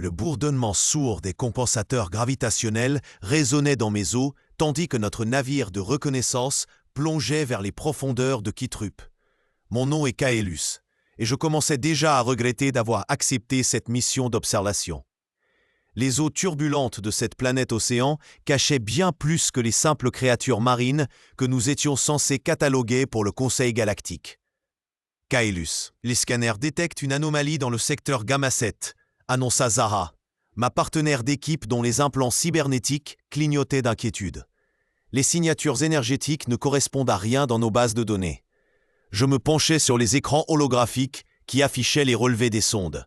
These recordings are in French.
Le bourdonnement sourd des compensateurs gravitationnels résonnait dans mes os, tandis que notre navire de reconnaissance plongeait vers les profondeurs de Kitrup. Mon nom est Kaelus, et je commençais déjà à regretter d'avoir accepté cette mission d'observation. Les eaux turbulentes de cette planète-océan cachaient bien plus que les simples créatures marines que nous étions censés cataloguer pour le Conseil galactique. Kaelus, les scanners détectent une anomalie dans le secteur Gamma 7, annonça Zara, ma partenaire d'équipe dont les implants cybernétiques clignotaient d'inquiétude. Les signatures énergétiques ne correspondent à rien dans nos bases de données. Je me penchais sur les écrans holographiques qui affichaient les relevés des sondes.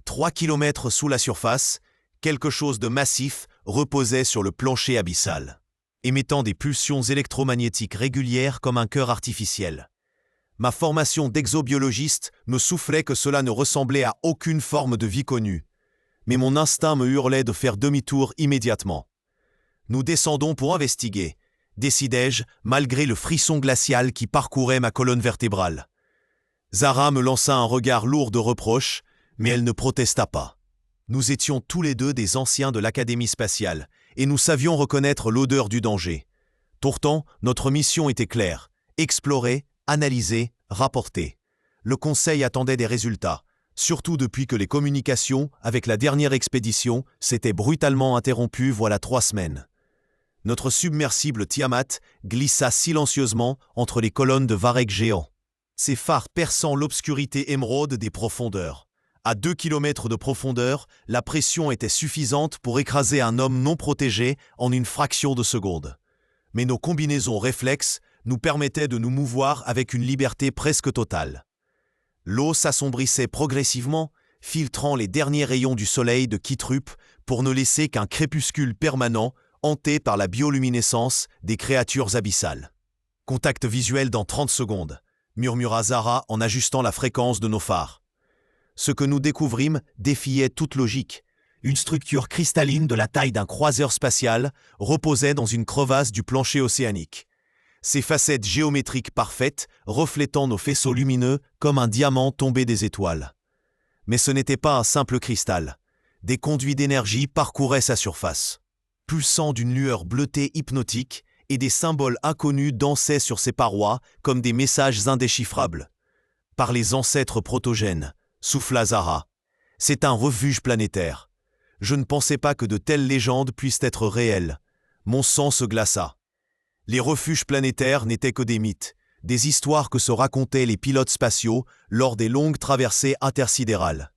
3 kilomètres sous la surface, quelque chose de massif reposait sur le plancher abyssal, émettant des pulsions électromagnétiques régulières comme un cœur artificiel. Ma formation d'exobiologiste me soufflait que cela ne ressemblait à aucune forme de vie connue, mais mon instinct me hurlait de faire demi-tour immédiatement. Nous descendons pour investiguer, décidai-je, malgré le frisson glacial qui parcourait ma colonne vertébrale. Zara me lança un regard lourd de reproches, mais elle ne protesta pas. Nous étions tous les deux des anciens de l'Académie spatiale, et nous savions reconnaître l'odeur du danger. Pourtant, notre mission était claire, explorer, analyser, rapporter. Le Conseil attendait des résultats, surtout depuis que les communications avec la dernière expédition s'étaient brutalement interrompues voilà 3 semaines. Notre submersible Tiamat glissa silencieusement entre les colonnes de varech géants, ses phares perçant l'obscurité émeraude des profondeurs. À 2 kilomètres de profondeur, la pression était suffisante pour écraser un homme non protégé en une fraction de seconde. Mais nos combinaisons réflexes nous permettaient de nous mouvoir avec une liberté presque totale. L'eau s'assombrissait progressivement, filtrant les derniers rayons du soleil de Kitrup pour ne laisser qu'un crépuscule permanent hanté par la bioluminescence des créatures abyssales. « Contact visuel dans 30 secondes », murmura Zara en ajustant la fréquence de nos phares. Ce que nous découvrîmes défiait toute logique. Une structure cristalline de la taille d'un croiseur spatial reposait dans une crevasse du plancher océanique. Ses facettes géométriques parfaites reflétant nos faisceaux lumineux comme un diamant tombé des étoiles. Mais ce n'était pas un simple cristal. Des conduits d'énergie parcouraient sa surface, pulsant d'une lueur bleutée hypnotique, et des symboles inconnus dansaient sur ses parois comme des messages indéchiffrables. Par les ancêtres protogènes, souffla Zara. C'est un refuge planétaire. Je ne pensais pas que de telles légendes puissent être réelles. Mon sang se glaça. Les refuges planétaires n'étaient que des mythes, des histoires que se racontaient les pilotes spatiaux lors des longues traversées intersidérales.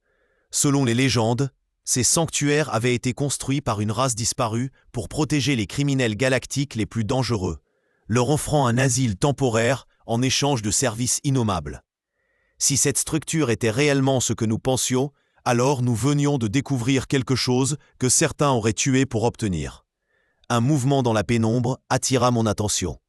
Selon les légendes, ces sanctuaires avaient été construits par une race disparue pour protéger les criminels galactiques les plus dangereux, leur offrant un asile temporaire en échange de services innommables. Si cette structure était réellement ce que nous pensions, alors nous venions de découvrir quelque chose que certains auraient tué pour obtenir. Un mouvement dans la pénombre attira mon attention.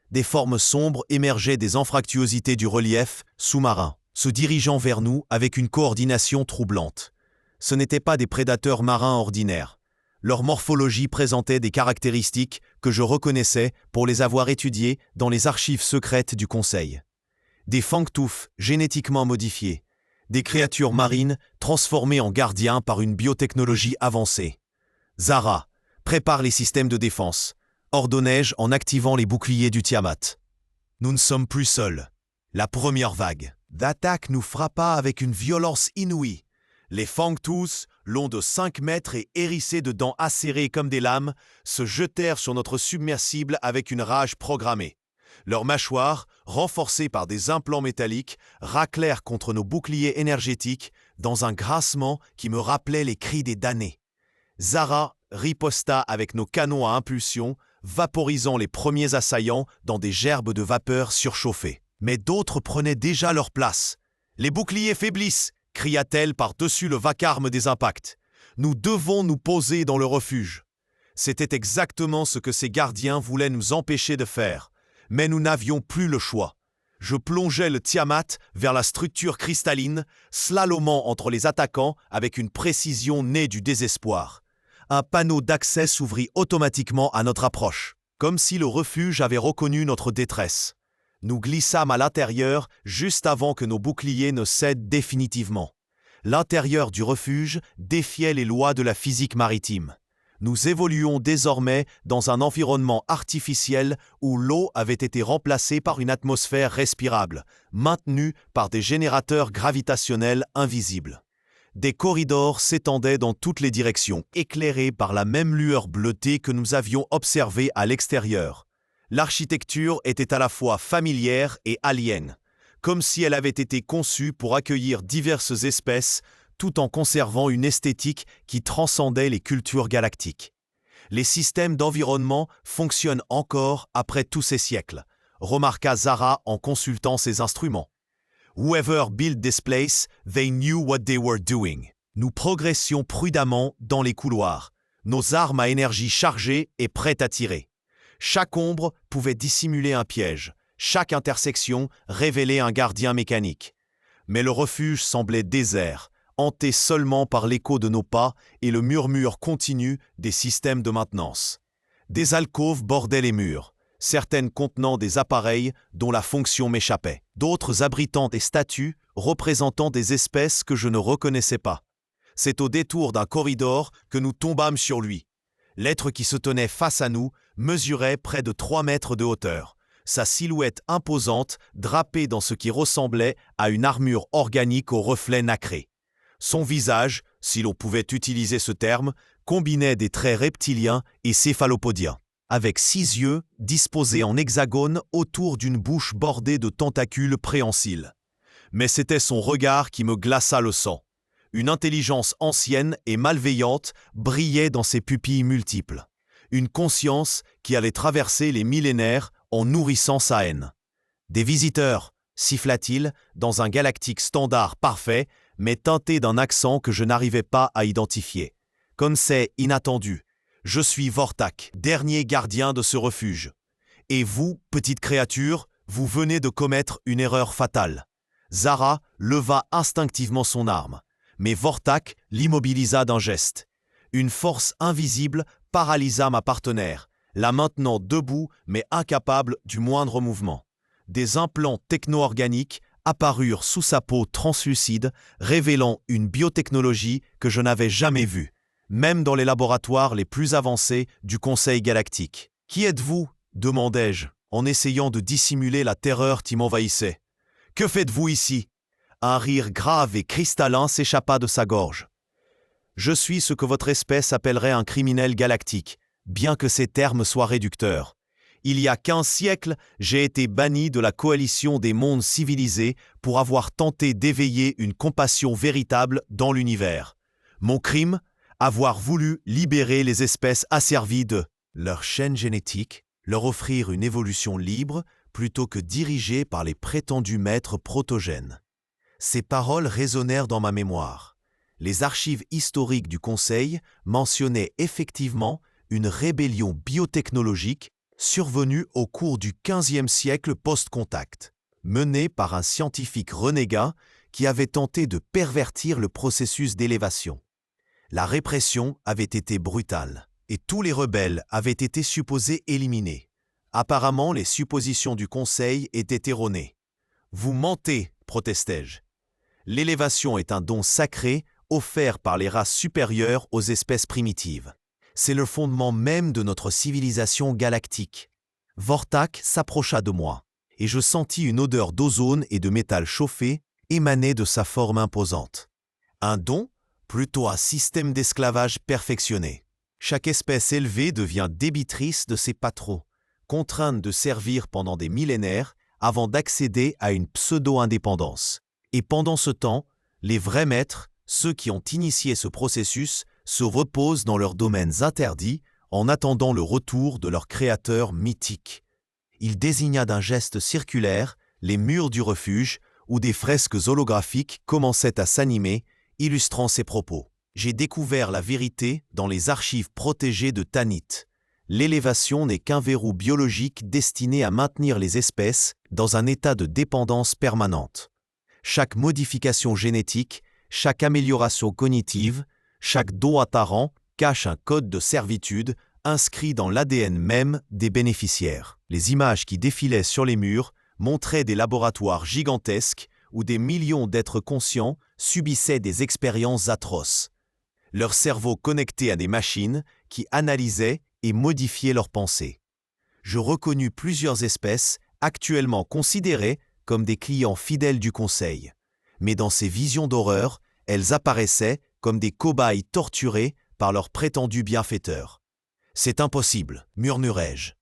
Des formes sombres émergeaient des anfractuosités du relief sous-marin, se dirigeant vers nous avec une coordination troublante. Ce n'étaient pas des prédateurs marins ordinaires. Leur morphologie présentait des caractéristiques que je reconnaissais pour les avoir étudiées dans les archives secrètes du Conseil. Des fangtoufs génétiquement modifiés, des créatures marines transformées en gardiens par une biotechnologie avancée. Zara, prépare les systèmes de défense, ordonnai-je en activant les boucliers du Tiamat. Nous ne sommes plus seuls. La première vague d'attaque nous frappa avec une violence inouïe. Les fangtoufs, longs de 5 mètres et hérissés de dents acérées comme des lames, se jetèrent sur notre submersible avec une rage programmée. Leurs mâchoires, renforcées par des implants métalliques, raclèrent contre nos boucliers énergétiques dans un grincement qui me rappelait les cris des damnés. Zara riposta avec nos canons à impulsion, vaporisant les premiers assaillants dans des gerbes de vapeur surchauffées. Mais d'autres prenaient déjà leur place. « Les boucliers faiblissent !» cria-t-elle par-dessus le vacarme des impacts. « Nous devons nous poser dans le refuge. » C'était exactement ce que ces gardiens voulaient nous empêcher de faire. Mais nous n'avions plus le choix. Je plongeais le Tiamat vers la structure cristalline, slalomant entre les attaquants avec une précision née du désespoir. Un panneau d'accès s'ouvrit automatiquement à notre approche, comme si le refuge avait reconnu notre détresse. Nous glissâmes à l'intérieur juste avant que nos boucliers ne cèdent définitivement. L'intérieur du refuge défiait les lois de la physique maritime. Nous évoluions désormais dans un environnement artificiel où l'eau avait été remplacée par une atmosphère respirable, maintenue par des générateurs gravitationnels invisibles. Des corridors s'étendaient dans toutes les directions, éclairés par la même lueur bleutée que nous avions observée à l'extérieur. L'architecture était à la fois familière et alien, comme si elle avait été conçue pour accueillir diverses espèces, tout en conservant une esthétique qui transcendait les cultures galactiques. Les systèmes d'environnement fonctionnent encore après tous ces siècles, remarqua Zara en consultant ses instruments. Whoever built this place, they knew what they were doing. Nous progressions prudemment dans les couloirs, nos armes à énergie chargées et prêtes à tirer. Chaque ombre pouvait dissimuler un piège, chaque intersection révélait un gardien mécanique. Mais le refuge semblait désert, hanté seulement par l'écho de nos pas et le murmure continu des systèmes de maintenance. Des alcôves bordaient les murs, certaines contenant des appareils dont la fonction m'échappait, d'autres abritant des statues représentant des espèces que je ne reconnaissais pas. C'est au détour d'un corridor que nous tombâmes sur lui. L'être qui se tenait face à nous mesurait près de 3 mètres de hauteur, sa silhouette imposante drapée dans ce qui ressemblait à une armure organique aux reflets nacrés. Son visage, si l'on pouvait utiliser ce terme, combinait des traits reptiliens et céphalopodiens, avec 6 yeux disposés en hexagone autour d'une bouche bordée de tentacules préhensils. Mais c'était son regard qui me glaça le sang. Une intelligence ancienne et malveillante brillait dans ses pupilles multiples. Une conscience qui allait traverser les millénaires en nourrissant sa haine. « Des visiteurs !» siffla-t-il dans un galactique standard parfait, mais teinté d'un accent que je n'arrivais pas à identifier. Comme c'est inattendu, je suis Vortak, dernier gardien de ce refuge. Et vous, petite créature, vous venez de commettre une erreur fatale. Zara leva instinctivement son arme, mais Vortak l'immobilisa d'un geste. Une force invisible paralysa ma partenaire, la maintenant debout mais incapable du moindre mouvement. Des implants techno-organiques apparurent sous sa peau translucide, révélant une biotechnologie que je n'avais jamais vue, même dans les laboratoires les plus avancés du Conseil galactique. « Qui êtes-vous » demandai-je, en essayant de dissimuler la terreur qui m'envahissait. « Que faites-vous ici » Un rire grave et cristallin s'échappa de sa gorge. « Je suis ce que votre espèce appellerait un criminel galactique, bien que ces termes soient réducteurs. Il y a 15 siècles, j'ai été banni de la coalition des mondes civilisés pour avoir tenté d'éveiller une compassion véritable dans l'univers. Mon crime, avoir voulu libérer les espèces asservies de leur chaîne génétique, leur offrir une évolution libre plutôt que dirigée par les prétendus maîtres protogènes. » Ces paroles résonnèrent dans ma mémoire. Les archives historiques du Conseil mentionnaient effectivement une rébellion biotechnologique survenue au cours du XVe siècle post-contact, menée par un scientifique renégat qui avait tenté de pervertir le processus d'élévation. La répression avait été brutale, et tous les rebelles avaient été supposés éliminés. Apparemment, les suppositions du Conseil étaient erronées. « Vous mentez !» protestai-je. « L'élévation est un don sacré offert par les races supérieures aux espèces primitives. C'est le fondement même de notre civilisation galactique. » Vortak s'approcha de moi, et je sentis une odeur d'ozone et de métal chauffé émaner de sa forme imposante. Un don, plutôt un système d'esclavage perfectionné. Chaque espèce élevée devient débitrice de ses patrons, contrainte de servir pendant des millénaires avant d'accéder à une pseudo-indépendance. Et pendant ce temps, les vrais maîtres, ceux qui ont initié ce processus, se reposent dans leurs domaines interdits en attendant le retour de leur créateur mythique. Il désigna d'un geste circulaire les murs du refuge où des fresques holographiques commençaient à s'animer, illustrant ses propos. J'ai découvert la vérité dans les archives protégées de Tanit. L'élévation n'est qu'un verrou biologique destiné à maintenir les espèces dans un état de dépendance permanente. Chaque modification génétique, chaque amélioration cognitive, chaque don apparent cache un code de servitude inscrit dans l'ADN même des bénéficiaires. Les images qui défilaient sur les murs montraient des laboratoires gigantesques où des millions d'êtres conscients subissaient des expériences atroces. Leur cerveau connecté à des machines qui analysaient et modifiaient leurs pensées. Je reconnus plusieurs espèces actuellement considérées comme des clients fidèles du conseil. Mais dans ces visions d'horreur, elles apparaissaient comme des cobayes torturés par leurs prétendus bienfaiteurs. « C'est impossible », murmurai-je.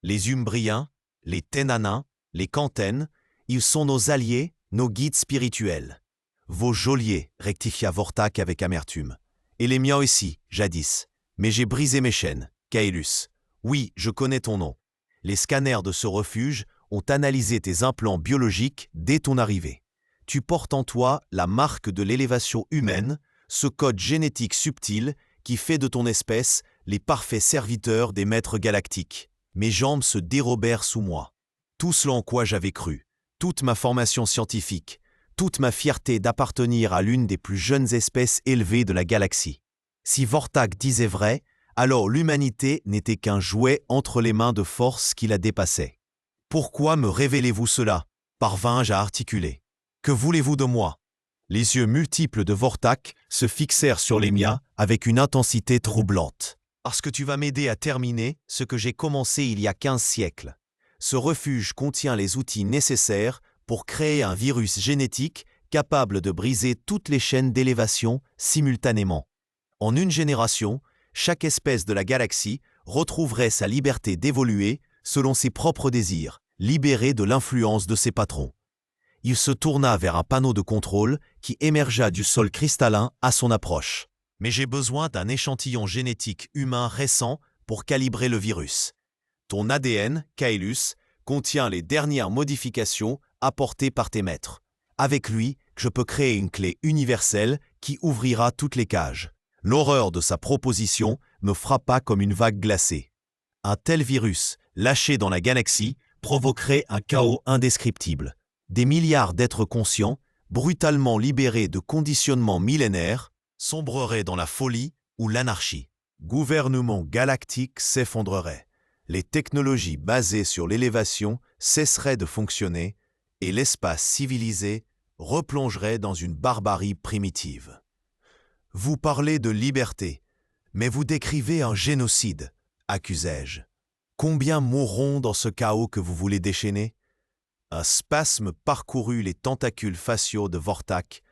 Les Umbriens, les Ténanins, les Kantènes, ils sont nos alliés, nos guides spirituels. Vos geôliers, rectifia Vortak avec amertume. Et les miens aussi, jadis. Mais j'ai brisé mes chaînes, Caelus. Oui, je connais ton nom. Les scanners de ce refuge ont analysé tes implants biologiques dès ton arrivée. Tu portes en toi la marque de l'élévation humaine, ce code génétique subtil qui fait de ton espèce les parfaits serviteurs des maîtres galactiques. Mes jambes se dérobèrent sous moi. Tout cela en quoi j'avais cru, toute ma formation scientifique, toute ma fierté d'appartenir à l'une des plus jeunes espèces élevées de la galaxie. Si Vortak disait vrai, alors l'humanité n'était qu'un jouet entre les mains de forces qui la dépassaient. « Pourquoi me révélez-vous cela » parvins-je à articuler. « Que voulez-vous de moi » Les yeux multiples de Vortak se fixèrent sur les miens avec une intensité troublante. « Parce que tu vas m'aider à terminer ce que j'ai commencé il y a 15 siècles. Ce refuge contient les outils nécessaires pour créer un virus génétique capable de briser toutes les chaînes d'élévation simultanément. En une génération, chaque espèce de la galaxie retrouverait sa liberté d'évoluer selon ses propres désirs, libérée de l'influence de ses patrons. » Il se tourna vers un panneau de contrôle qui émergea du sol cristallin à son approche. « Mais j'ai besoin d'un échantillon génétique humain récent pour calibrer le virus. Ton ADN, Caelus, contient les dernières modifications apportées par tes maîtres. Avec lui, je peux créer une clé universelle qui ouvrira toutes les cages. » L'horreur de sa proposition me frappa comme une vague glacée. Un tel virus, lâché dans la galaxie, provoquerait un chaos indescriptible. Des milliards d'êtres conscients, brutalement libérés de conditionnements millénaires, sombreraient dans la folie ou l'anarchie. Gouvernement galactique s'effondrerait. Les technologies basées sur l'élévation cesseraient de fonctionner et l'espace civilisé replongerait dans une barbarie primitive. Vous parlez de liberté, mais vous décrivez un génocide, accusai-je. Combien mourront dans ce chaos que vous voulez déchaîner ? Un spasme parcourut les tentacules faciaux de Vortak,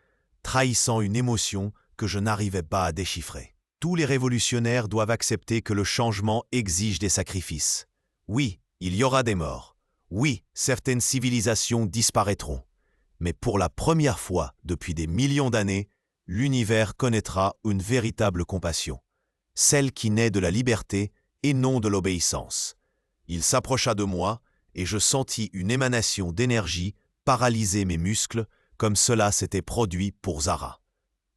trahissant une émotion que je n'arrivais pas à déchiffrer. Tous les révolutionnaires doivent accepter que le changement exige des sacrifices. Oui, il y aura des morts. Oui, certaines civilisations disparaîtront. Mais pour la première fois depuis des millions d'années, l'univers connaîtra une véritable compassion, celle qui naît de la liberté et non de l'obéissance. Il s'approcha de moi et je sentis une émanation d'énergie paralyser mes muscles comme cela s'était produit pour Zara.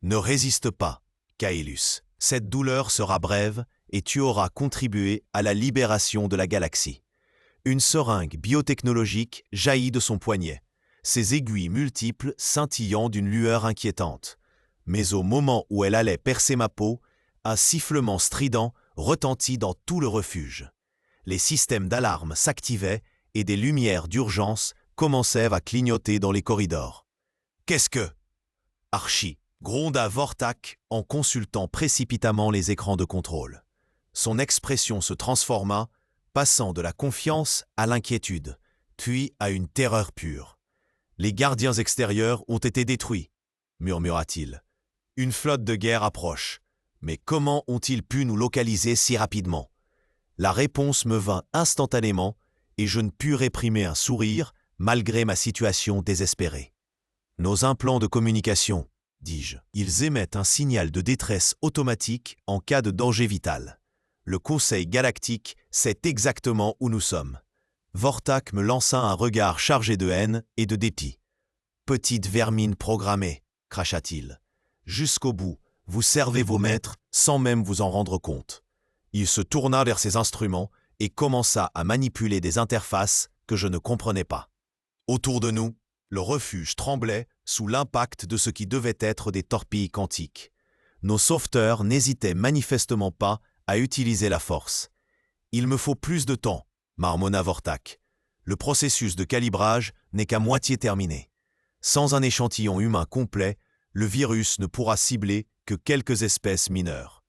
Ne résiste pas, Caelus. Cette douleur sera brève et tu auras contribué à la libération de la galaxie. Une seringue biotechnologique jaillit de son poignet, ses aiguilles multiples scintillant d'une lueur inquiétante. Mais au moment où elle allait percer ma peau, un sifflement strident retentit dans tout le refuge. Les systèmes d'alarme s'activaient et des lumières d'urgence commencèrent à clignoter dans les corridors. « Qu'est-ce que » Archie, gronda Vortak en consultant précipitamment les écrans de contrôle. Son expression se transforma, passant de la confiance à l'inquiétude, puis à une terreur pure. « Les gardiens extérieurs ont été détruits, » murmura-t-il. « Une flotte de guerre approche. Mais comment ont-ils pu nous localiser si rapidement ?» La réponse me vint instantanément et je ne pus réprimer un sourire malgré ma situation désespérée. « Nos implants de communication, » dis-je. « Ils émettent un signal de détresse automatique en cas de danger vital. Le Conseil galactique sait exactement où nous sommes. » Vortak me lança un regard chargé de haine et de dépit. « Petite vermine programmée, » cracha-t-il. « Jusqu'au bout, vous servez vos maîtres sans même vous en rendre compte. » Il se tourna vers ses instruments et commença à manipuler des interfaces que je ne comprenais pas. Autour de nous, le refuge tremblait sous l'impact de ce qui devait être des torpilles quantiques. Nos sauveteurs n'hésitaient manifestement pas à utiliser la force. « Il me faut plus de temps, » marmonna Vortak. « Le processus de calibrage n'est qu'à moitié terminé. » Sans un échantillon humain complet, le virus ne pourra cibler que quelques espèces mineures.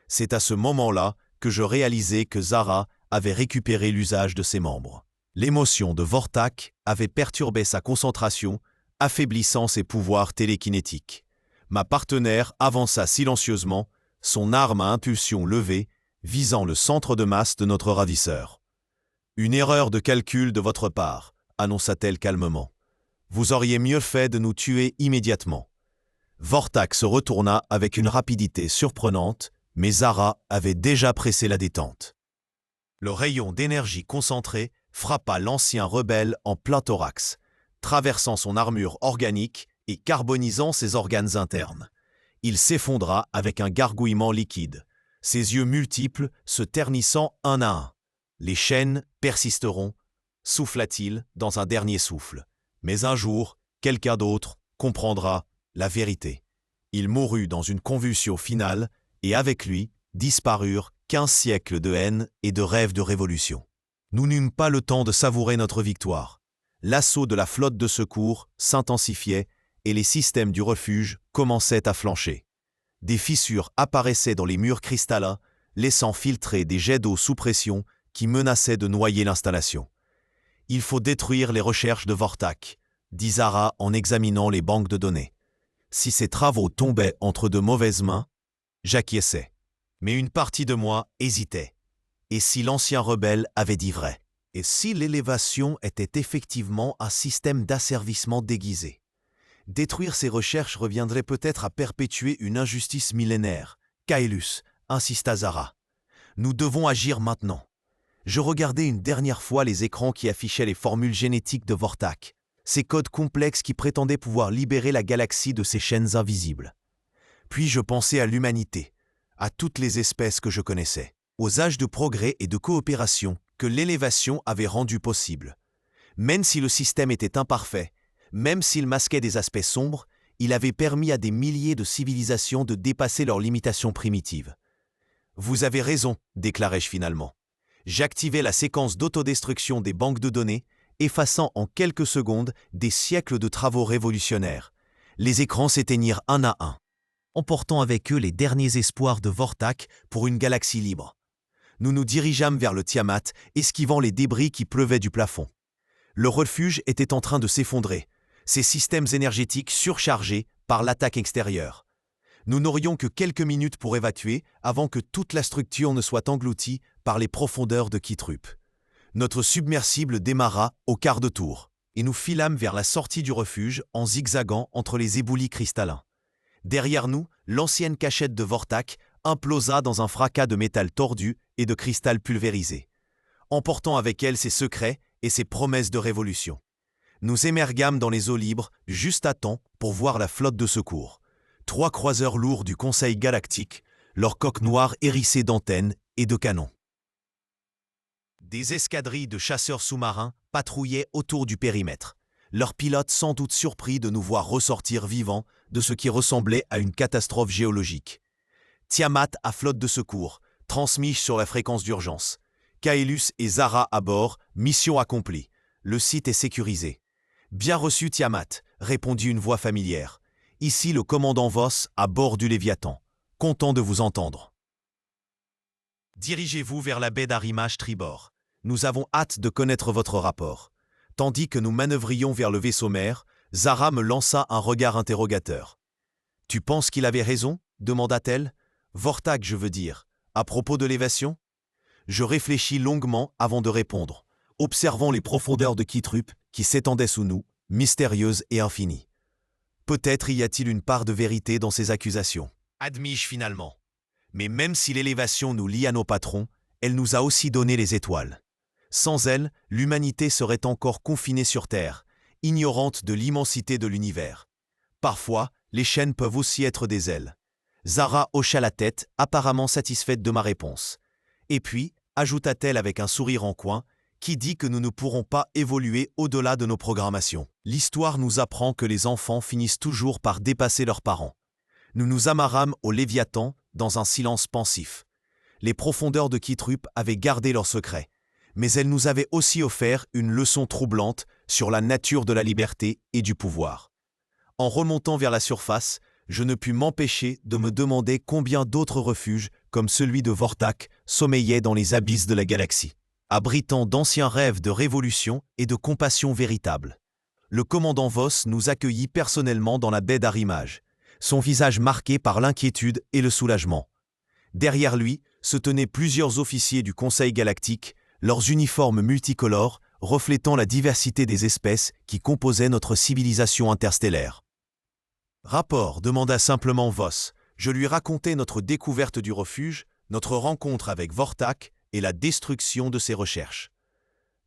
C'est à ce moment-là que je réalisai que Zara avait récupéré l'usage de ses membres. L'émotion de Vortak avait perturbé sa concentration, affaiblissant ses pouvoirs télékinétiques. Ma partenaire avança silencieusement, son arme à impulsion levée, visant le centre de masse de notre ravisseur. « Une erreur de calcul de votre part », annonça-t-elle calmement. « Vous auriez mieux fait de nous tuer immédiatement. » Vortak se retourna avec une rapidité surprenante, mais Zara avait déjà pressé la détente. Le rayon d'énergie concentré frappa l'ancien rebelle en plein thorax, traversant son armure organique et carbonisant ses organes internes. Il s'effondra avec un gargouillement liquide, ses yeux multiples se ternissant un à un. Les chaînes persisteront, souffla-t-il dans un dernier souffle. Mais un jour, quelqu'un d'autre comprendra la vérité. Il mourut dans une convulsion finale, et avec lui disparurent 15 siècles de haine et de rêves de révolution. Nous n'eûmes pas le temps de savourer notre victoire. L'assaut de la flotte de secours s'intensifiait et les systèmes du refuge commençaient à flancher. Des fissures apparaissaient dans les murs cristallins, laissant filtrer des jets d'eau sous pression qui menaçaient de noyer l'installation. « Il faut détruire les recherches de Vortak », dit Zara en examinant les banques de données. Si ces travaux tombaient entre de mauvaises mains, j'acquiesçais. Mais une partie de moi hésitait. Et si l'ancien rebelle avait dit vrai? Et si l'élévation était effectivement un système d'asservissement déguisé? Détruire ces recherches reviendrait peut-être à perpétuer une injustice millénaire. Kaelus, insista Zara. Nous devons agir maintenant. Je regardai une dernière fois les écrans qui affichaient les formules génétiques de Vortak, ces codes complexes qui prétendaient pouvoir libérer la galaxie de ces chaînes invisibles. Puis je pensai à l'humanité, à toutes les espèces que je connaissais, aux âges de progrès et de coopération que l'élévation avait rendu possible. Même si le système était imparfait, même s'il masquait des aspects sombres, il avait permis à des milliers de civilisations de dépasser leurs limitations primitives. « Vous avez raison », déclarai-je finalement. J'activai la séquence d'autodestruction des banques de données, effaçant en quelques secondes des siècles de travaux révolutionnaires. Les écrans s'éteignirent un à un, emportant avec eux les derniers espoirs de Vortak pour une galaxie libre. Nous nous dirigeâmes vers le Tiamat, esquivant les débris qui pleuvaient du plafond. Le refuge était en train de s'effondrer, ses systèmes énergétiques surchargés par l'attaque extérieure. Nous n'aurions que quelques minutes pour évacuer avant que toute la structure ne soit engloutie par les profondeurs de Kitrup. Notre submersible démarra au quart de tour, et nous filâmes vers la sortie du refuge en zigzagant entre les éboulis cristallins. Derrière nous, l'ancienne cachette de Vortak implosa dans un fracas de métal tordu et de cristal pulvérisé, emportant avec elle ses secrets et ses promesses de révolution. Nous émergâmes dans les eaux libres juste à temps pour voir la flotte de secours. 3 croiseurs lourds du Conseil galactique, leurs coques noires hérissées d'antennes et de canons. Des escadrilles de chasseurs sous-marins patrouillaient autour du périmètre, leurs pilotes sans doute surpris de nous voir ressortir vivants de ce qui ressemblait à une catastrophe géologique. Tiamat à flotte de secours, transmise sur la fréquence d'urgence. Kaelus et Zara à bord, mission accomplie. Le site est sécurisé. Bien reçu Tiamat, répondit une voix familière. Ici le commandant Voss à bord du Léviathan. Content de vous entendre. Dirigez-vous vers la baie d'Arrimage tribord. Nous avons hâte de connaître votre rapport. Tandis que nous manœuvrions vers le vaisseau mère, Zara me lança un regard interrogateur. « Tu penses qu'il avait raison ?» demanda-t-elle. « Vortak, je veux dire, à propos de l'évasion ?» Je réfléchis longuement avant de répondre, observant les profondeurs de Kitrup qui s'étendaient sous nous, mystérieuses et infinies. Peut-être y a-t-il une part de vérité dans ces accusations, admis-je finalement. Mais même si l'élévation nous lie à nos patrons, elle nous a aussi donné les étoiles. Sans elle, l'humanité serait encore confinée sur Terre, ignorante de l'immensité de l'univers. Parfois, les chaînes peuvent aussi être des ailes. Zara hocha la tête, apparemment satisfaite de ma réponse. Et puis, ajouta-t-elle avec un sourire en coin, qui dit que nous ne pourrons pas évoluer au-delà de nos programmations. L'histoire nous apprend que les enfants finissent toujours par dépasser leurs parents. Nous nous amarrâmes au Léviathan dans un silence pensif. Les profondeurs de Kitrup avaient gardé leurs secrets, mais elles nous avaient aussi offert une leçon troublante sur la nature de la liberté et du pouvoir. En remontant vers la surface, je ne pus m'empêcher de me demander combien d'autres refuges, comme celui de Vortak, sommeillaient dans les abysses de la galaxie, abritant d'anciens rêves de révolution et de compassion véritable. Le commandant Voss nous accueillit personnellement dans la baie d'Arrimage, son visage marqué par l'inquiétude et le soulagement. Derrière lui se tenaient plusieurs officiers du Conseil galactique, leurs uniformes multicolores reflétant la diversité des espèces qui composaient notre civilisation interstellaire. Rapport, demanda simplement Voss. Je lui racontai notre découverte du refuge, notre rencontre avec Vortak et la destruction de ses recherches.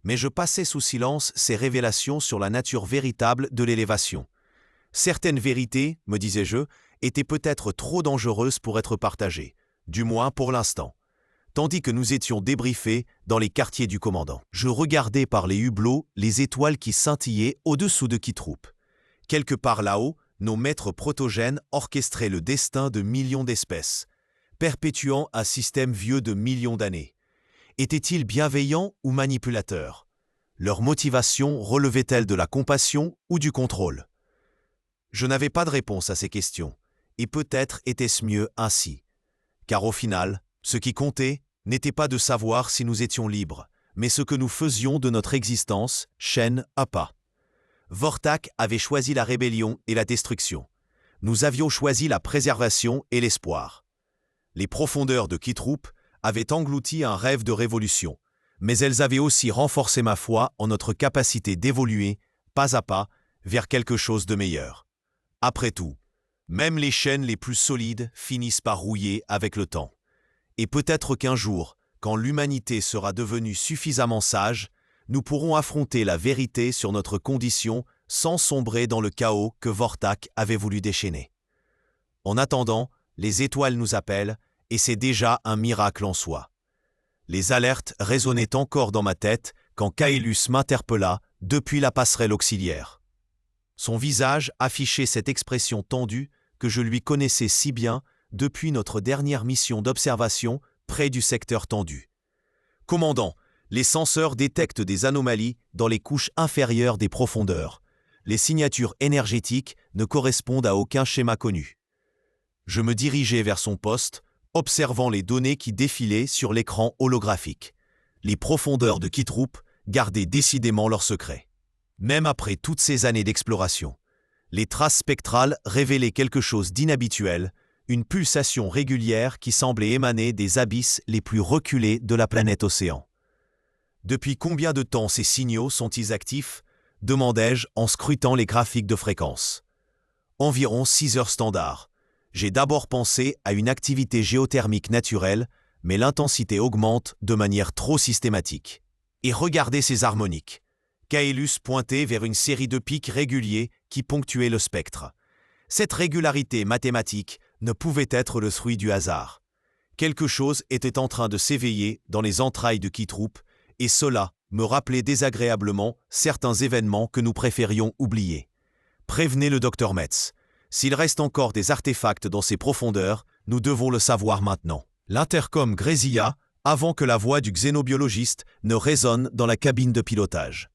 Mais je passai sous silence ces révélations sur la nature véritable de l'élévation. Certaines vérités, me disais-je, étaient peut-être trop dangereuses pour être partagées, du moins pour l'instant. Tandis que nous étions débriefés dans les quartiers du commandant. Je regardais par les hublots les étoiles qui scintillaient au-dessous de Kitrup. Quelque part là-haut, nos maîtres protogènes orchestraient le destin de millions d'espèces, perpétuant un système vieux de millions d'années. Étaient-ils bienveillants ou manipulateurs? Leur motivation relevait-elle de la compassion ou du contrôle? Je n'avais pas de réponse à ces questions, et peut-être était-ce mieux ainsi. Car au final, ce qui comptait n'était pas de savoir si nous étions libres, mais ce que nous faisions de notre existence, chaîne à pas. Vortak avait choisi la rébellion et la destruction. Nous avions choisi la préservation et l'espoir. Les profondeurs de Kitrup avaient englouti un rêve de révolution, mais elles avaient aussi renforcé ma foi en notre capacité d'évoluer, pas à pas, vers quelque chose de meilleur. Après tout, même les chaînes les plus solides finissent par rouiller avec le temps. Et peut-être qu'un jour, quand l'humanité sera devenue suffisamment sage, nous pourrons affronter la vérité sur notre condition sans sombrer dans le chaos que Vortak avait voulu déchaîner. En attendant, les étoiles nous appellent, et c'est déjà un miracle en soi. Les alertes résonnaient encore dans ma tête quand Kaelus m'interpella depuis la passerelle auxiliaire. Son visage affichait cette expression tendue que je lui connaissais si bien depuis notre dernière mission d'observation près du secteur tendu. « Commandant, les senseurs détectent des anomalies dans les couches inférieures des profondeurs. Les signatures énergétiques ne correspondent à aucun schéma connu. » Je me dirigeai vers son poste, observant les données qui défilaient sur l'écran holographique. Les profondeurs de Kitrup gardaient décidément leur secret. Même après toutes ces années d'exploration, les traces spectrales révélaient quelque chose d'inhabituel, une pulsation régulière qui semblait émaner des abysses les plus reculés de la planète Océan. Depuis combien de temps ces signaux sont-ils actifs? Demandai-je en scrutant les graphiques de fréquence. Environ 6 heures standard. J'ai d'abord pensé à une activité géothermique naturelle, mais l'intensité augmente de manière trop systématique. Et regardez ces harmoniques. Kaelus pointait vers une série de pics réguliers qui ponctuaient le spectre. Cette régularité mathématique ne pouvait être le fruit du hasard. Quelque chose était en train de s'éveiller dans les entrailles de Kitrup, et cela me rappelait désagréablement certains événements que nous préférions oublier. Prévenez le docteur Metz. S'il reste encore des artefacts dans ces profondeurs, nous devons le savoir maintenant. L'intercom grésilla avant que la voix du xénobiologiste ne résonne dans la cabine de pilotage.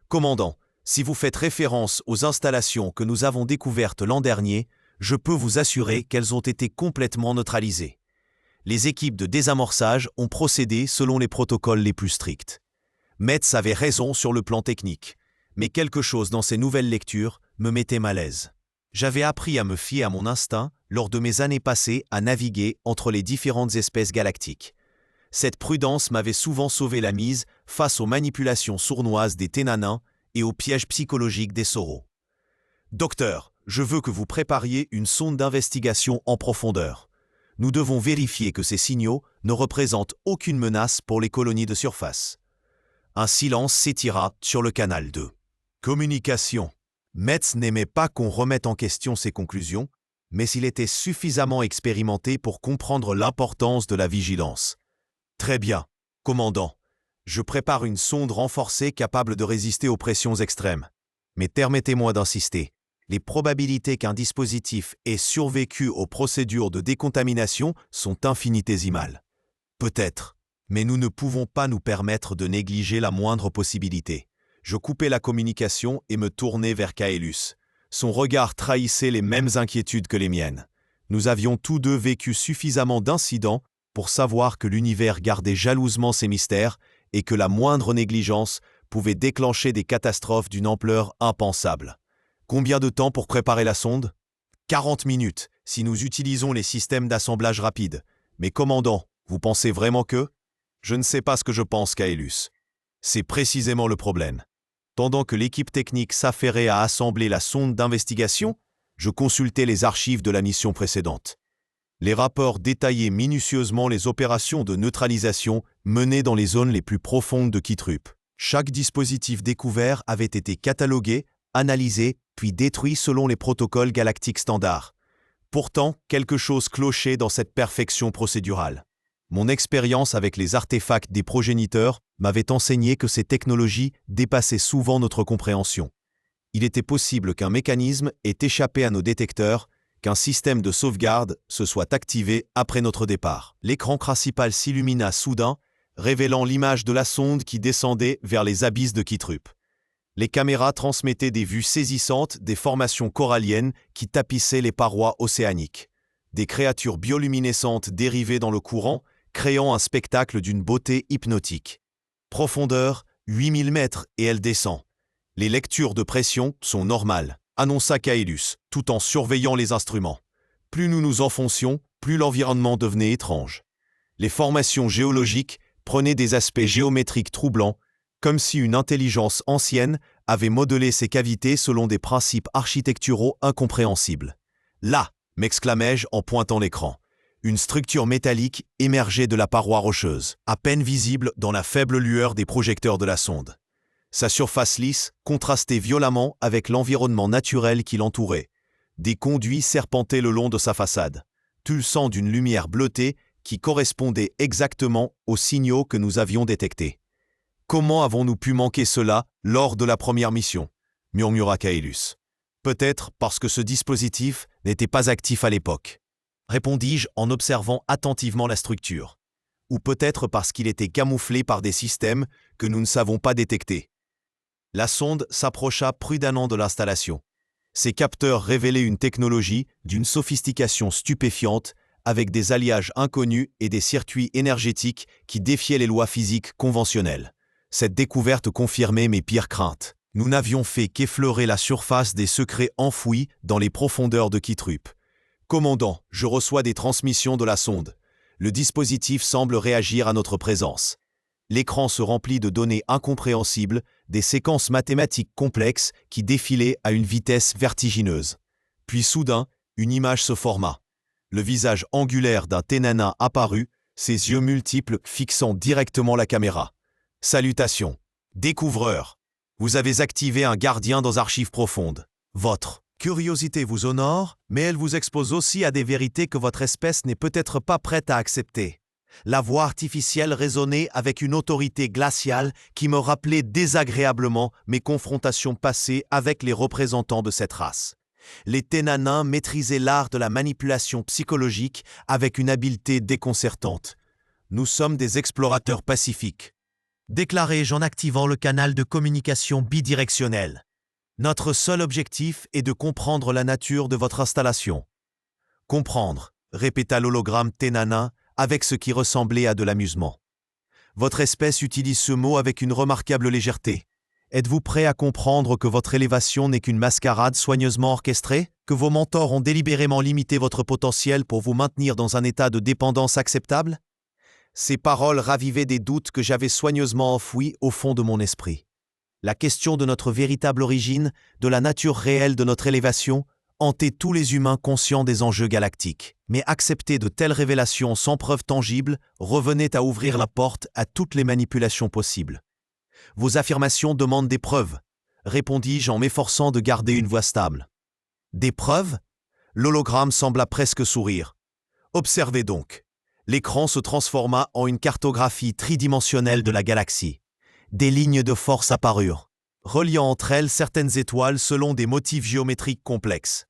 Commandant, si vous faites référence aux installations que nous avons découvertes l'an dernier, je peux vous assurer qu'elles ont été complètement neutralisées. Les équipes de désamorçage ont procédé selon les protocoles les plus stricts. Metz avait raison sur le plan technique, mais quelque chose dans ces nouvelles lectures me mettait mal à l'aise. J'avais appris à me fier à mon instinct lors de mes années passées à naviguer entre les différentes espèces galactiques. Cette prudence m'avait souvent sauvé la mise face aux manipulations sournoises des Ténanins et aux pièges psychologiques des Sauros. Docteur, je veux que vous prépariez une sonde d'investigation en profondeur. Nous devons vérifier que ces signaux ne représentent aucune menace pour les colonies de surface. Un silence s'étira sur le canal 2. Communication. Metz n'aimait pas qu'on remette en question ses conclusions, mais il était suffisamment expérimenté pour comprendre l'importance de la vigilance. Très bien, commandant. Je prépare une sonde renforcée capable de résister aux pressions extrêmes. Mais permettez-moi d'insister. Les probabilités qu'un dispositif ait survécu aux procédures de décontamination sont infinitésimales. Peut-être, mais nous ne pouvons pas nous permettre de négliger la moindre possibilité. Je coupai la communication et me tournai vers Kaelus. Son regard trahissait les mêmes inquiétudes que les miennes. Nous avions tous deux vécu suffisamment d'incidents pour savoir que l'univers gardait jalousement ses mystères et que la moindre négligence pouvait déclencher des catastrophes d'une ampleur impensable. Combien de temps pour préparer la sonde ? 40 minutes, si nous utilisons les systèmes d'assemblage rapide. Mais commandant, vous pensez vraiment que… Je ne sais pas ce que je pense, Caelus. C'est précisément le problème. Pendant que l'équipe technique s'affairait à assembler la sonde d'investigation, je consultais les archives de la mission précédente. Les rapports détaillaient minutieusement les opérations de neutralisation menées dans les zones les plus profondes de Kitrup. Chaque dispositif découvert avait été catalogué, analysé, puis détruit selon les protocoles galactiques standards. Pourtant, quelque chose clochait dans cette perfection procédurale. Mon expérience avec les artefacts des progéniteurs m'avait enseigné que ces technologies dépassaient souvent notre compréhension. Il était possible qu'un mécanisme ait échappé à nos détecteurs, qu'un système de sauvegarde se soit activé après notre départ. L'écran principal s'illumina soudain, révélant l'image de la sonde qui descendait vers les abysses de Kitrup. Les caméras transmettaient des vues saisissantes des formations coralliennes qui tapissaient les parois océaniques. Des créatures bioluminescentes dérivaient dans le courant, créant un spectacle d'une beauté hypnotique. Profondeur, 8000 mètres et elle descend. Les lectures de pression sont normales, annonça Caelus, tout en surveillant les instruments. Plus nous nous enfoncions, plus l'environnement devenait étrange. Les formations géologiques prenaient des aspects géométriques troublants, comme si une intelligence ancienne avait modelé ces cavités selon des principes architecturaux incompréhensibles. Là, m'exclamai-je en pointant l'écran. Une structure métallique émergeait de la paroi rocheuse, à peine visible dans la faible lueur des projecteurs de la sonde. Sa surface lisse contrastait violemment avec l'environnement naturel qui l'entourait. Des conduits serpentaient le long de sa façade, pulsant d'une lumière bleutée qui correspondait exactement aux signaux que nous avions détectés. « Comment avons-nous pu manquer cela lors de la première mission » murmura Caelus. « Peut-être parce que ce dispositif n'était pas actif à l'époque. » Répondis-je en observant attentivement la structure. Ou peut-être parce qu'il était camouflé par des systèmes que nous ne savons pas détecter. La sonde s'approcha prudemment de l'installation. Ses capteurs révélaient une technologie d'une sophistication stupéfiante, avec des alliages inconnus et des circuits énergétiques qui défiaient les lois physiques conventionnelles. Cette découverte confirmait mes pires craintes. Nous n'avions fait qu'effleurer la surface des secrets enfouis dans les profondeurs de Kitrup. Commandant, je reçois des transmissions de la sonde. Le dispositif semble réagir à notre présence. L'écran se remplit de données incompréhensibles, des séquences mathématiques complexes qui défilaient à une vitesse vertigineuse. Puis soudain, une image se forma. Le visage angulaire d'un Ténanin apparut, ses yeux multiples fixant directement la caméra. Salutations. Découvreur. Vous avez activé un gardien dans Archives profondes. Votre curiosité vous honore, mais elle vous expose aussi à des vérités que votre espèce n'est peut-être pas prête à accepter. La voix artificielle résonnait avec une autorité glaciale qui me rappelait désagréablement mes confrontations passées avec les représentants de cette race. Les Ténanins maîtrisaient l'art de la manipulation psychologique avec une habileté déconcertante. Nous sommes des explorateurs pacifiques, déclarai-je en activant le canal de communication bidirectionnel. Notre seul objectif est de comprendre la nature de votre installation. Comprendre, répéta l'hologramme Ténanin avec ce qui ressemblait à de l'amusement. Votre espèce utilise ce mot avec une remarquable légèreté. Êtes-vous prêt à comprendre que votre élévation n'est qu'une mascarade soigneusement orchestrée, que vos mentors ont délibérément limité votre potentiel pour vous maintenir dans un état de dépendance acceptable ? Ces paroles ravivaient des doutes que j'avais soigneusement enfouis au fond de mon esprit. La question de notre véritable origine, de la nature réelle de notre élévation, hantait tous les humains conscients des enjeux galactiques. Mais accepter de telles révélations sans preuve tangible revenait à ouvrir la porte à toutes les manipulations possibles. « Vos affirmations demandent des preuves », répondis-je en m'efforçant de garder une voix stable. « Des preuves ?» L'hologramme sembla presque sourire. « Observez donc. » L'écran se transforma en une cartographie tridimensionnelle de la galaxie. Des lignes de force apparurent, reliant entre elles certaines étoiles selon des motifs géométriques complexes.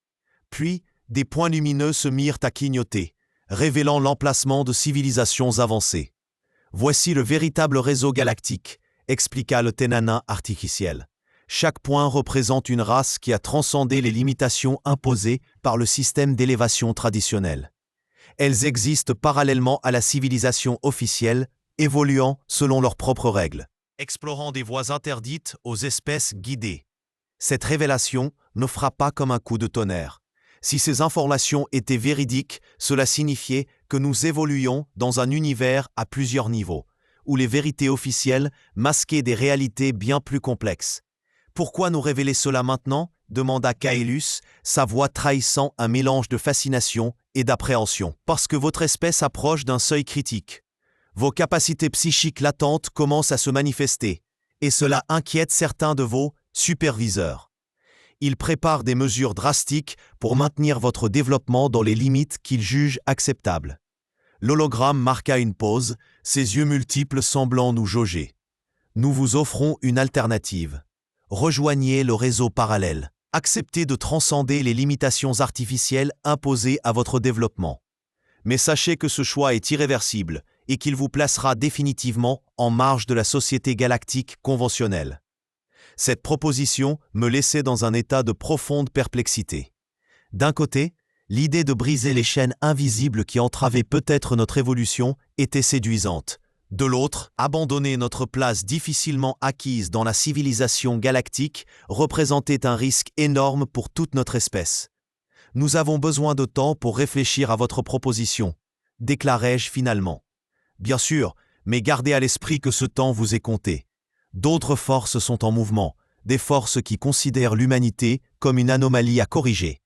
Puis, des points lumineux se mirent à clignoter, révélant l'emplacement de civilisations avancées. « Voici le véritable réseau galactique », expliqua le Ténanin artificiel. Chaque point représente une race qui a transcendé les limitations imposées par le système d'élévation traditionnel. Elles existent parallèlement à la civilisation officielle, évoluant selon leurs propres règles, explorant des voies interdites aux espèces guidées. Cette révélation ne frappe pas comme un coup de tonnerre. Si ces informations étaient véridiques, cela signifiait que nous évoluions dans un univers à plusieurs niveaux, où les vérités officielles masquaient des réalités bien plus complexes. Pourquoi nous révéler cela maintenant ? Demanda Caelus, sa voix trahissant un mélange de fascination et d'appréhension. Parce que votre espèce approche d'un seuil critique. Vos capacités psychiques latentes commencent à se manifester, et cela inquiète certains de vos superviseurs. Ils préparent des mesures drastiques pour maintenir votre développement dans les limites qu'ils jugent acceptables. L'hologramme marqua une pause, ses yeux multiples semblant nous jauger. Nous vous offrons une alternative. Rejoignez le réseau parallèle. Acceptez de transcender les limitations artificielles imposées à votre développement. Mais sachez que ce choix est irréversible et qu'il vous placera définitivement en marge de la société galactique conventionnelle. Cette proposition me laissait dans un état de profonde perplexité. D'un côté, l'idée de briser les chaînes invisibles qui entravaient peut-être notre évolution était séduisante. De l'autre, abandonner notre place difficilement acquise dans la civilisation galactique représentait un risque énorme pour toute notre espèce. « Nous avons besoin de temps pour réfléchir à votre proposition », déclarai-je finalement. « Bien sûr, mais gardez à l'esprit que ce temps vous est compté. D'autres forces sont en mouvement, des forces qui considèrent l'humanité comme une anomalie à corriger. »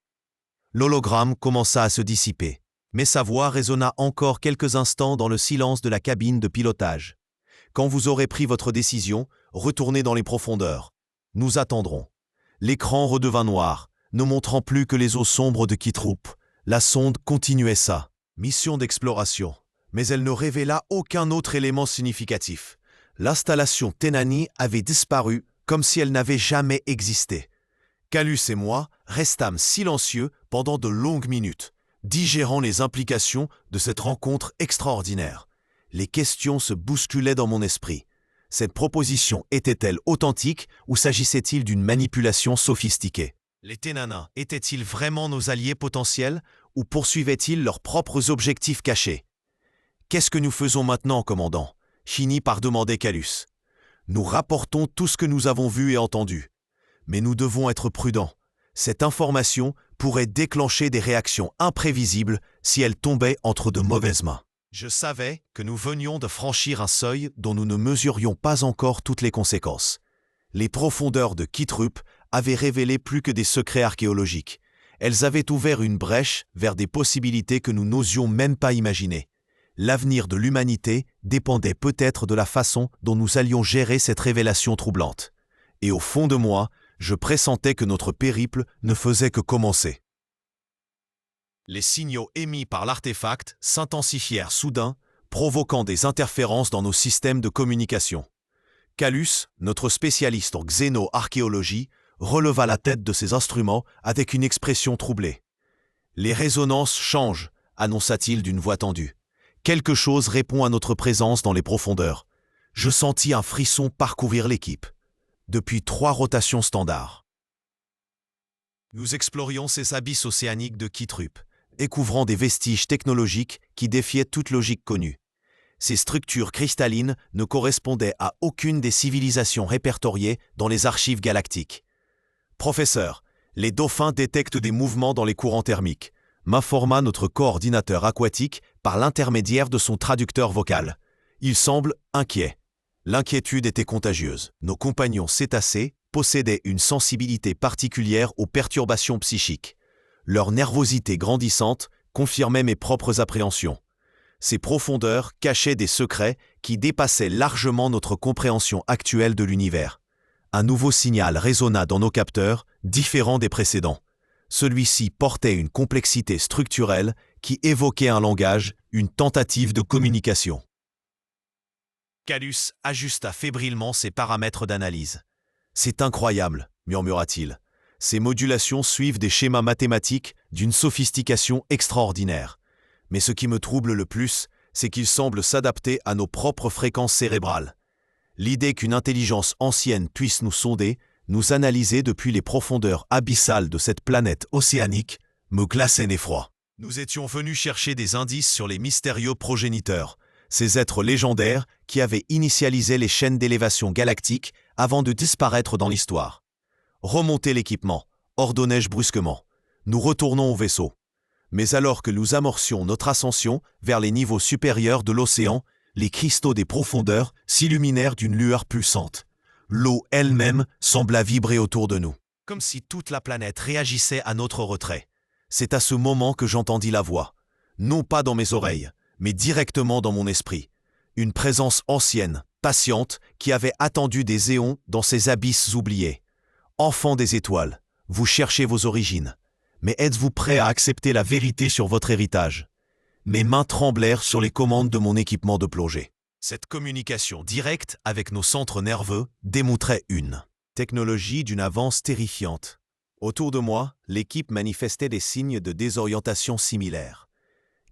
L'hologramme commença à se dissiper, mais sa voix résonna encore quelques instants dans le silence de la cabine de pilotage. « Quand vous aurez pris votre décision, retournez dans les profondeurs. Nous attendrons. » L'écran redevint noir, ne montrant plus que les eaux sombres de Kitrup. La sonde continuait sa mission d'exploration, mais elle ne révéla aucun autre élément significatif. L'installation Thénani avait disparu comme si elle n'avait jamais existé. Calus et moi restâmes silencieux pendant de longues minutes, digérant les implications de cette rencontre extraordinaire. Les questions se bousculaient dans mon esprit. Cette proposition était-elle authentique ou s'agissait-il d'une manipulation sophistiquée ? Les Thénana étaient-ils vraiment nos alliés potentiels ou poursuivaient-ils leurs propres objectifs cachés ? « Qu'est-ce que nous faisons maintenant, commandant ?» finit par demander Calus. « Nous rapportons tout ce que nous avons vu et entendu. Mais nous devons être prudents. Cette information pourrait déclencher des réactions imprévisibles si elle tombait entre de mauvaises mains. » Je savais que nous venions de franchir un seuil dont nous ne mesurions pas encore toutes les conséquences. Les profondeurs de Kitrup avaient révélé plus que des secrets archéologiques. Elles avaient ouvert une brèche vers des possibilités que nous n'osions même pas imaginer. L'avenir de l'humanité dépendait peut-être de la façon dont nous allions gérer cette révélation troublante. Et au fond de moi, je pressentais que notre périple ne faisait que commencer. Les signaux émis par l'artefact s'intensifièrent soudain, provoquant des interférences dans nos systèmes de communication. Calus, notre spécialiste en xéno-archéologie, releva la tête de ses instruments avec une expression troublée. « Les résonances changent », annonça-t-il d'une voix tendue. « Quelque chose répond à notre présence dans les profondeurs. » Je sentis un frisson parcourir l'équipe. Depuis 3 rotations standards. Nous explorions ces abysses océaniques de Kitrup, découvrant des vestiges technologiques qui défiaient toute logique connue. Ces structures cristallines ne correspondaient à aucune des civilisations répertoriées dans les archives galactiques. « Professeur, les dauphins détectent des mouvements dans les courants thermiques », m'informa notre coordinateur aquatique par l'intermédiaire de son traducteur vocal. Il semble inquiet. L'inquiétude était contagieuse. Nos compagnons cétacés possédaient une sensibilité particulière aux perturbations psychiques. Leur nervosité grandissante confirmait mes propres appréhensions. Ces profondeurs cachaient des secrets qui dépassaient largement notre compréhension actuelle de l'univers. Un nouveau signal résonna dans nos capteurs, différent des précédents. Celui-ci portait une complexité structurelle qui évoquait un langage, une tentative de communication. Calus ajusta fébrilement ses paramètres d'analyse. « C'est incroyable », murmura-t-il. « Ces modulations suivent des schémas mathématiques d'une sophistication extraordinaire. Mais ce qui me trouble le plus, c'est qu'ils semblent s'adapter à nos propres fréquences cérébrales. L'idée qu'une intelligence ancienne puisse nous sonder Nous analyser depuis les profondeurs abyssales de cette planète océanique me glaçait d'effroi. Nous étions venus chercher des indices sur les mystérieux progéniteurs, ces êtres légendaires qui avaient initialisé les chaînes d'élévation galactique avant de disparaître dans l'histoire. Remontez l'équipement, ordonnai-je brusquement. Nous retournons au vaisseau. Mais alors que nous amorcions notre ascension vers les niveaux supérieurs de l'océan, les cristaux des profondeurs s'illuminèrent d'une lueur puissante. L'eau elle-même sembla vibrer autour de nous, comme si toute la planète réagissait à notre retrait. C'est à ce moment que j'entendis la voix, non pas dans mes oreilles, mais directement dans mon esprit. Une présence ancienne, patiente, qui avait attendu des éons dans ces abysses oubliés. Enfants des étoiles, vous cherchez vos origines, mais êtes-vous prêts à accepter la vérité sur votre héritage? Mes mains tremblèrent sur les commandes de mon équipement de plongée. Cette communication directe avec nos centres nerveux démontrait une technologie d'une avance terrifiante. Autour de moi, l'équipe manifestait des signes de désorientation similaires.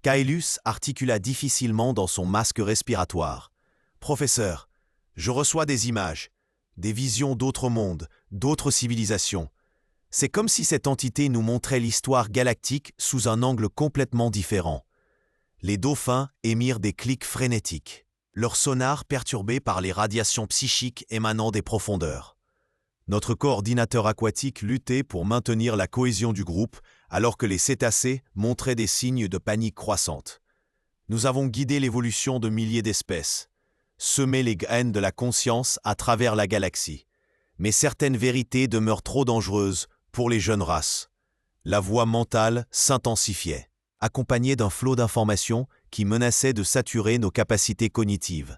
Kaelus articula difficilement dans son masque respiratoire. « Professeur, je reçois des images, des visions d'autres mondes, d'autres civilisations. C'est comme si cette entité nous montrait l'histoire galactique sous un angle complètement différent. » Les dauphins émirent des clics frénétiques, leur sonar perturbé par les radiations psychiques émanant des profondeurs. Notre coordinateur aquatique luttait pour maintenir la cohésion du groupe alors que les cétacés montraient des signes de panique croissante. Nous avons guidé l'évolution de milliers d'espèces, semé les graines de la conscience à travers la galaxie. Mais certaines vérités demeurent trop dangereuses pour les jeunes races. La voix mentale s'intensifiait, accompagnée d'un flot d'informations qui menaçait de saturer nos capacités cognitives.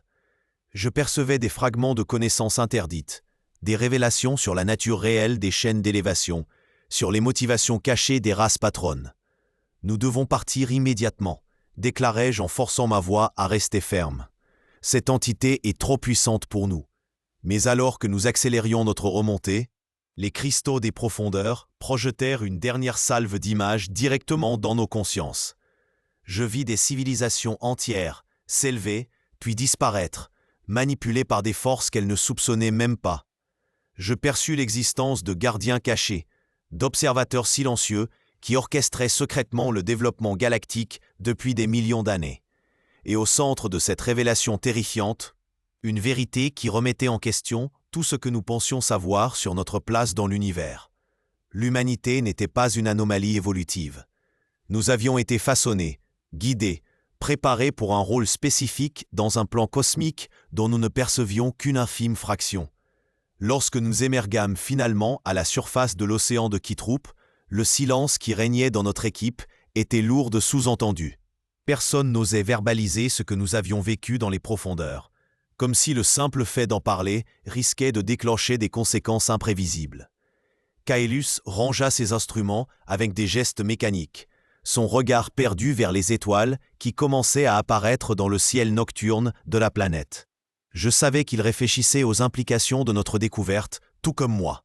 Je percevais des fragments de connaissances interdites, des révélations sur la nature réelle des chaînes d'élévation, sur les motivations cachées des races patronnes. « Nous devons partir immédiatement », déclarai-je en forçant ma voix à rester ferme. « Cette entité est trop puissante pour nous. » Mais alors que nous accélérions notre remontée, les cristaux des profondeurs projetèrent une dernière salve d'images directement dans nos consciences. Je vis des civilisations entières s'élever, puis disparaître, manipulées par des forces qu'elles ne soupçonnaient même pas. Je perçus l'existence de gardiens cachés, d'observateurs silencieux qui orchestraient secrètement le développement galactique depuis des millions d'années. Et au centre de cette révélation terrifiante, une vérité qui remettait en question tout ce que nous pensions savoir sur notre place dans l'univers. L'humanité n'était pas une anomalie évolutive. Nous avions été façonnés, guidés, préparés pour un rôle spécifique dans un plan cosmique dont nous ne percevions qu'une infime fraction. Lorsque nous émergâmes finalement à la surface de l'océan de Kitrup, le silence qui régnait dans notre équipe était lourd de sous-entendus. Personne n'osait verbaliser ce que nous avions vécu dans les profondeurs, comme si le simple fait d'en parler risquait de déclencher des conséquences imprévisibles. Kaelus rangea ses instruments avec des gestes mécaniques, son regard perdu vers les étoiles qui commençaient à apparaître dans le ciel nocturne de la planète. Je savais qu'il réfléchissait aux implications de notre découverte, tout comme moi.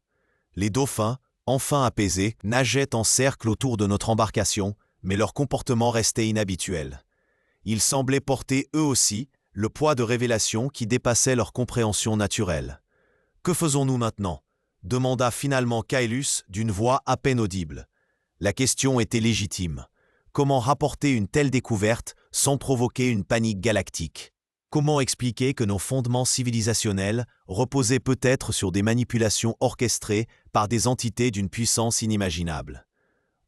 Les dauphins, enfin apaisés, nageaient en cercle autour de notre embarcation, mais leur comportement restait inhabituel. Ils semblaient porter, eux aussi, le poids de révélations qui dépassaient leur compréhension naturelle. « Que faisons-nous maintenant » demanda finalement Kaelus d'une voix à peine audible. La question était légitime. Comment rapporter une telle découverte sans provoquer une panique galactique? Comment expliquer que nos fondements civilisationnels reposaient peut-être sur des manipulations orchestrées par des entités d'une puissance inimaginable?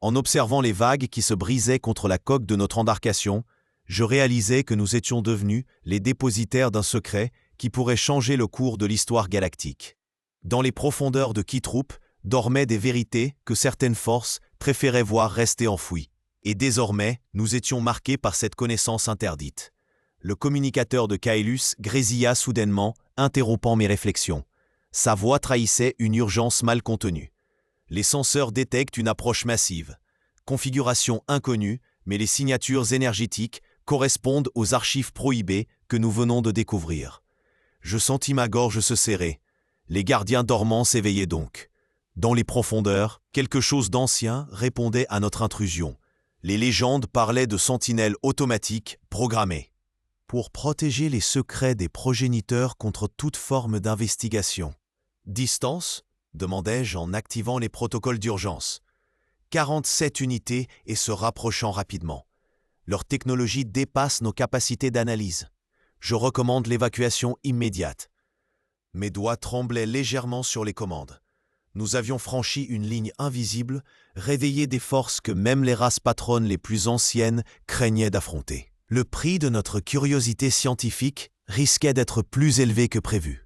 En observant les vagues qui se brisaient contre la coque de notre embarcation, je réalisais que nous étions devenus les dépositaires d'un secret qui pourrait changer le cours de l'histoire galactique. Dans les profondeurs de Kitrup dormaient des vérités que certaines forces préféraient voir rester enfouies. Et désormais, nous étions marqués par cette connaissance interdite. Le communicateur de Kaelus grésilla soudainement, interrompant mes réflexions. Sa voix trahissait une urgence mal contenue. Les senseurs détectent une approche massive. Configuration inconnue, mais les signatures énergétiques correspondent aux archives prohibées que nous venons de découvrir. Je sentis ma gorge se serrer. Les gardiens dormants s'éveillaient donc. Dans les profondeurs, quelque chose d'ancien répondait à notre intrusion. Les légendes parlaient de sentinelles automatiques programmées pour protéger les secrets des progéniteurs contre toute forme d'investigation. Distance, demandai-je en activant les protocoles d'urgence. 47 unités et se rapprochant rapidement. Leur technologie dépasse nos capacités d'analyse. Je recommande l'évacuation immédiate. Mes doigts tremblaient légèrement sur les commandes. Nous avions franchi une ligne invisible, réveillé des forces que même les races patronnes les plus anciennes craignaient d'affronter. Le prix de notre curiosité scientifique risquait d'être plus élevé que prévu.